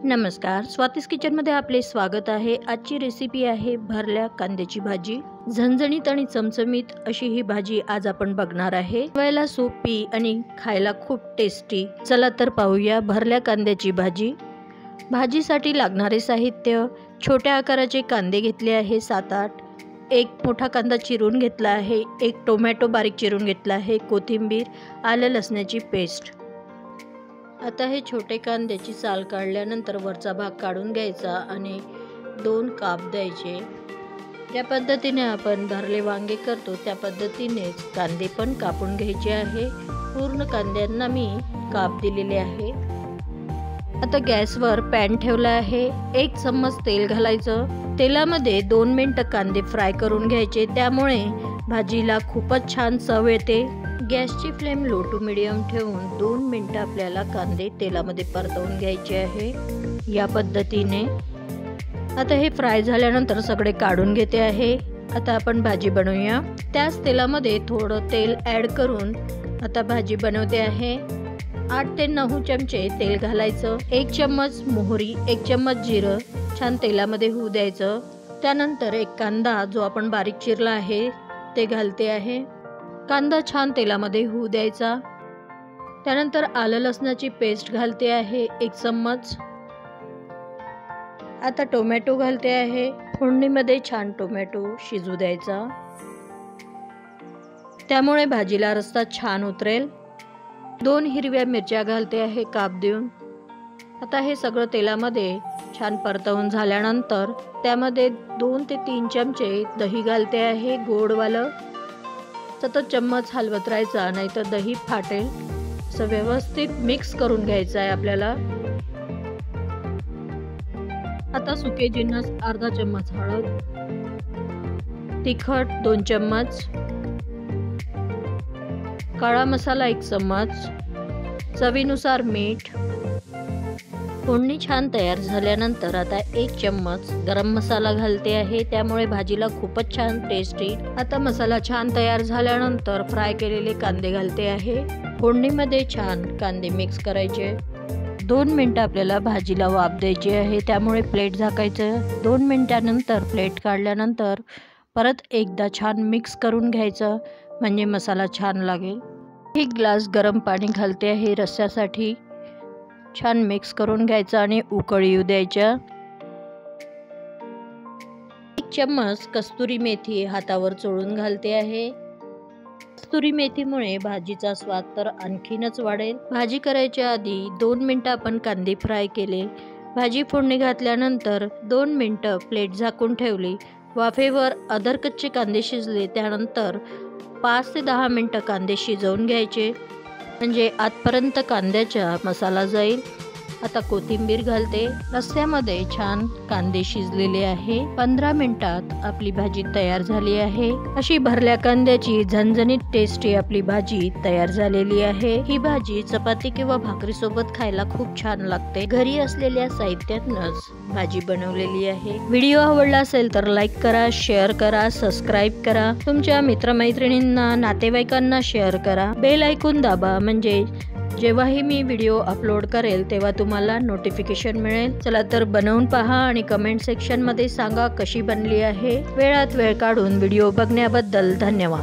नमस्कार, स्वातीस किचनमध्ये आपले स्वागत आहे। आजची रेसिपी आहे भरल्या कांद्याची भाजी। झणझणीत आणि चमचमीत अशी ही भाजी आज आपण बघणार आहे। बनवायला सोपी आणि खायला खूप टेस्टी। चला तर पाहूया भरल्या कांद्याची भाजी। भाजीसाठी लागणारे साहित्य: छोट्या आकाराचे कांदे घेतले आहे 7-8, एक मोठा कांदा चिरून घेतला आहे, एक टोमॅटो बारीक चिरून घेतला आहे, कोथिंबीर, आलं लसणाची पेस्ट। आता हे छोटे कांद्याची साल काढल्यानंतर वरचा भाग काढून घ्यायचा आणि 2 काप द्यायचे। ज्या पद्धतीने आपण भरले वांगे करतो त्या पद्धतीनेच कांदे पण कापून घ्यायचे आहे। पूर्ण कांद्यांना मी काप दिलेले आहे। आता गॅसवर पॅन ठेवला आहे। 1 चम्मच तेल घालायचं। तेलामध्ये 2 मिनिटं कांदे फ्राय करून घ्यायचे, त्यामुळे भाजीला खूपच छान चव येते। गॅसची फ्लेम लो टू मीडियम ठेवून 2 मिनिटं आपल्याला कांदे तेलामध्ये परतवून घ्यायचे आहे या पद्धतीने। आता हे फ्राय झाल्यानंतर सगळे काढून घेते आहे। आता आपण भाजी बनवूया। त्याच तेलामध्ये थोडं तेल ॲड करून आता भाजी बनवते आहे। 8 ते 9 चमचे तेल घालायचं। 1 चम्मच मोहरी, 1 चम्मच जिरं छान तेलामध्ये होऊ द्यायचं। त्यानंतर एक कांदा जो आपण बारीक चिरला आहे ते घालते आहे। कांदा छान तेलामध्ये होऊ द्यायचा। त्यानंतर आलं लसणाची पेस्ट घालते आहे 1 चम्मच। आता टोमॅटो घालते आहे। फोडणीमध्ये छान टोमॅटो शिजू द्यायचा, त्यामुळे भाजीला रस्सा छान उतरेल। 2 हिरव्या मिरच्या घालते आहे काप देऊन। आता हे सगळं तेलामध्ये छान परतवून झाल्यानंतर त्यामध्ये 2 ते 3 चमचे दही घालते आहे गोडवालं। सतत चम्मच हलवत राहायचा, नाहीतर दही फाटेल। असं व्यवस्थित मिक्स करून घ्यायचं आहे आपल्याला। आता सुके जिन्नस अर्धा चम्मच हळद, तिखट 2 चम्मच, काळा मसाला 1 चम्मच, चवीनुसार मीठ। फोडणी छान तयार झाल्यानंतर आता 1 चम्मच गरम मसाला घालते आहे, त्यामुळे भाजीला खूपच छान टेस्ट येईल। आता मसाला छान तयार झाल्यानंतर फ्राय केलेले कांदे घालते आहे। फोडणीमध्ये छान कांदे मिक्स करायचे। 2 मिनिटं आपल्याला भाजीला वाफ द्यायची आहे, त्यामुळे प्लेट झाकायचं। 2 मिनिटानंतर प्लेट काढल्यानंतर परत एकदा छान मिक्स करून घ्यायचं, म्हणजे मसाला छान लागेल। 1 ग्लास गरम पाणी घालते आहे रस्स्यासाठी। छान मिक्स करून घ्यायचं आणि उकळी येऊ द्यायच्या। 1 चम्मच कस्तुरी मेथी हातावर चोळून घालते आहे। कस्तुरी मेथीमुळे भाजीचा स्वाद तर आणखीनच वाढेल। भाजी करायच्या आधी 2 मिनिटं आपण कांदे फ्राय केले। भाजी फोडणी घातल्यानंतर 2 मिनिटं प्लेट झाकून ठेवली। वाफेवर अधरकच्चे कांदे शिजले, त्यानंतर 5 ते 10 मिनिटं कांदे शिजवून घ्यायचे, म्हणजे आतपर्यंत कांद्याचा मसाला जाईल। आता कोथिंबीर घालते। रस्स्यामध्ये छान कांदे शिजलेले आहे। 15 मिनिटात आपली भाजी तयार झाली आहे। अशी भरल्या कांद्याची झणझणीत टेस्टी आपली भाजी तयार झालेली आहे। ही भाजी चपाती किंवा भाकरी सोबत खायला खूप छान लागते। घरी असलेल्या साहित्यातूनच भाजी बनवलेली आहे। व्हिडिओ आवडला असेल तर लाईक करा, शेअर करा, सबस्क्राईब करा। तुमच्या मित्रमैत्रिणींना, नातेवाईकांना शेअर करा। बेल आयकॉन दाबा, म्हणजे जेव्हाही मी व्हिडिओ अपलोड करेल तेव्हा तुम्हाला नोटिफिकेशन मिळेल। चला तर बनवून पहा आणि कमेंट सेक्शन मध्ये सांगा कशी बनली आहे। वेळात वेळ काढून व्हिडिओ बघण्याबद्दल धन्यवाद।